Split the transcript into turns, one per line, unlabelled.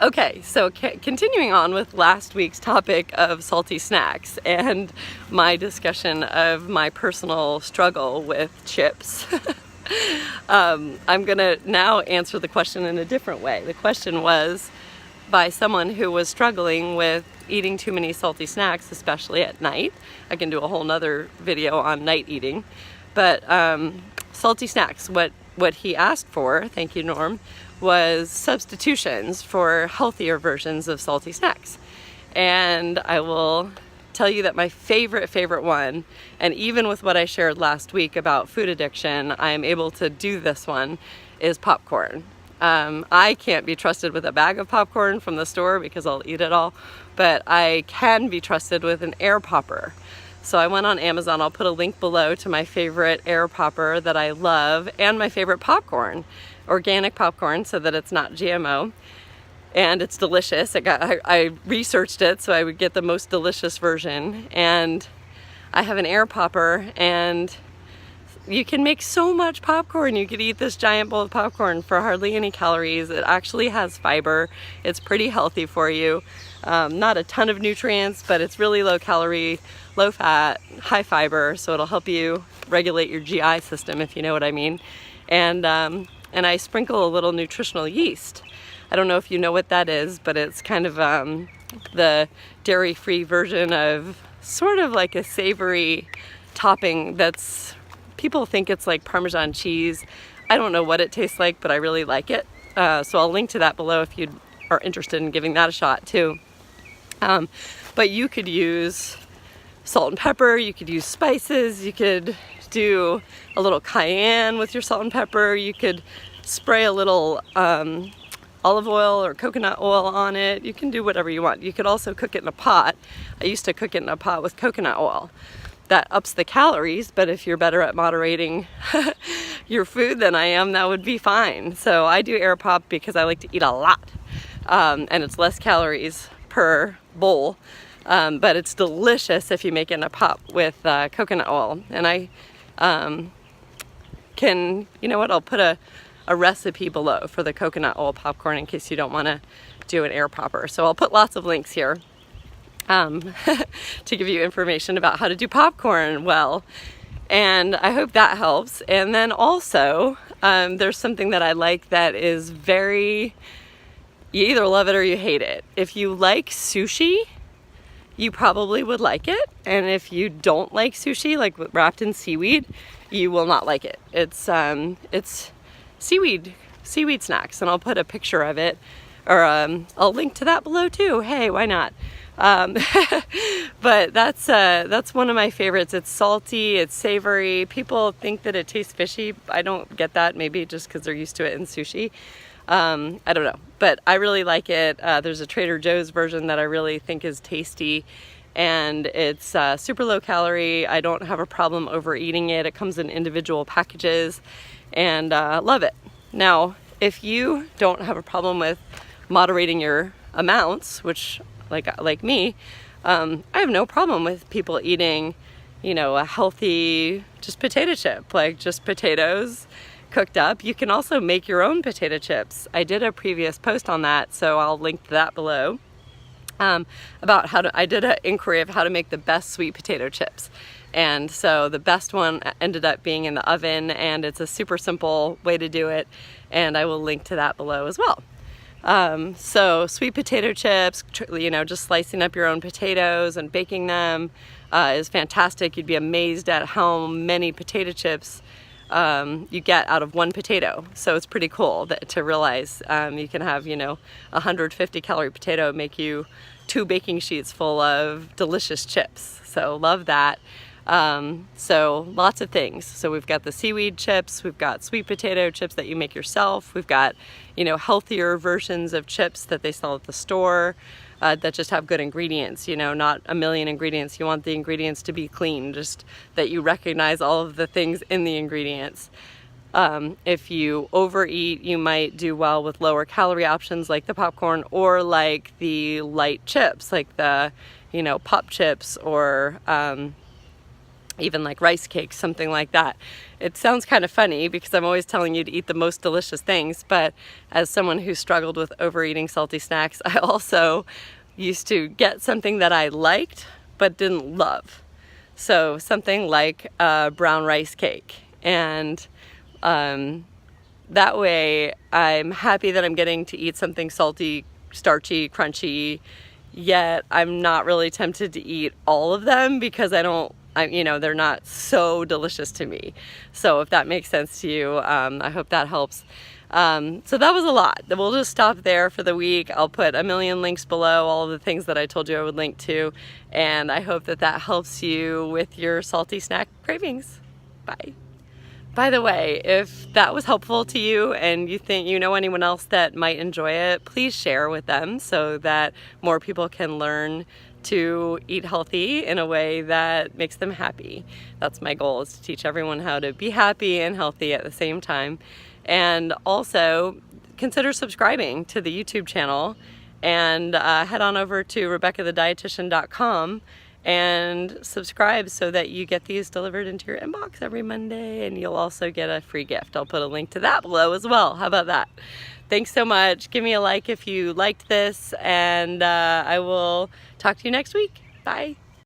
Okay, so continuing on with last week's topic of salty snacks and my discussion of my personal struggle with chips. I'm gonna now answer the question in a different way. The question was by someone who was struggling with eating too many salty snacks, especially at night. I can do a whole nother video on night eating, but salty snacks, what he asked for, thank you Norm, was substitutions for healthier versions of salty snacks. And I will tell you that my favorite one, and even with what I shared last week about food addiction, I am able to do this one, is popcorn. I can't be trusted with a bag of popcorn from the store because I'll eat it all, but I can be trusted with an air popper. So I went on Amazon. I'll put a link below to my favorite air popper that I love and my favorite popcorn, organic popcorn, so that it's not GMO. And it's delicious. I researched it so I would get the most delicious version. And I have an air popper, and you can make so much popcorn. You could eat this giant bowl of popcorn for hardly any calories. It actually has fiber. It's pretty healthy for you. Not a ton of nutrients, but it's really low calorie, low fat, high fiber. So it'll help you regulate your GI system, if you know what I mean. And I sprinkle a little nutritional yeast. I don't know if you know what that is, but it's kind of the dairy-free version of sort of like a savory topping that's, people think it's like Parmesan cheese. I don't know what it tastes like, but I really like it. So I'll link to that below if you are interested in giving that a shot too. But you could use salt and pepper, you could use spices, you could do a little cayenne with your salt and pepper, you could spray a little olive oil or coconut oil on it. You can do whatever you want. You could also cook it in a pot. I used to cook it in a pot with coconut oil. That ups the calories, but if you're better at moderating your food than I am, that would be fine. So I do air pop because I like to eat a lot, and it's less calories per bowl, but it's delicious if you make it in a pot with coconut oil. And I can, you know what, I'll put a recipe below for the coconut oil popcorn in case you don't want to do an air popper. So I'll put lots of links here to give you information about how to do popcorn well. And I hope that helps. And then also, there's something that I like that is you either love it or you hate it. If you like sushi, you probably would like it. And if you don't like sushi, like wrapped in seaweed, you will not like it. It's seaweed snacks, and I'll put a picture of it, or I'll link to that below too. Hey, why not? But that's one of my favorites. It's salty, it's savory. People think that it tastes fishy. I don't get that, maybe just because they're used to it in sushi. I don't know, but I really like it. There's a Trader Joe's version that I really think is tasty, and it's super low calorie. I don't have a problem overeating it. It comes in individual packages, and love it. Now, if you don't have a problem with moderating your amounts, which like me, I have no problem with people eating, a healthy just potato chip, like just potatoes cooked up. You can also make your own potato chips. I did a previous post on that, so I'll link to that below. About I did an inquiry of how to make the best sweet potato chips. And so the best one ended up being in the oven, and it's a super simple way to do it. And I will link to that below as well. So sweet potato chips, just slicing up your own potatoes and baking them is fantastic. You'd be amazed at how many potato chips you get out of one potato. So it's pretty cool to realize you can have, 150 calorie potato make you 2 baking sheets full of delicious chips. So love that. So lots of things. So we've got the seaweed chips, we've got sweet potato chips that you make yourself, we've got, healthier versions of chips that they sell at the store that just have good ingredients, not a million ingredients. You want the ingredients to be clean, just that you recognize all of the things in the ingredients. If you overeat, you might do well with lower calorie options like the popcorn or like the light chips, like the, pop chips or even like rice cakes, something like that. It sounds kind of funny because I'm always telling you to eat the most delicious things, but as someone who struggled with overeating salty snacks, I also used to get something that I liked but didn't love. So something like a brown rice cake, and that way I'm happy that I'm getting to eat something salty, starchy, crunchy, yet I'm not really tempted to eat all of them because they're not so delicious to me. So if that makes sense to you, I hope that helps. So that was a lot. We'll just stop there for the week. I'll put a million links below, all of the things that I told you I would link to, and I hope that that helps you with your salty snack cravings. Bye. By the way, if that was helpful to you and you think you know anyone else that might enjoy it, please share with them so that more people can learn to eat healthy in a way that makes them happy. That's my goal, is to teach everyone how to be happy and healthy at the same time. And also consider subscribing to the YouTube channel, and head on over to RebeccaTheDietitian.com and subscribe so that you get these delivered into your inbox every Monday, and you'll also get a free gift. I'll put a link to that below as well. How about that? Thanks so much. Give me a like if you liked this, and I will talk to you next week. Bye.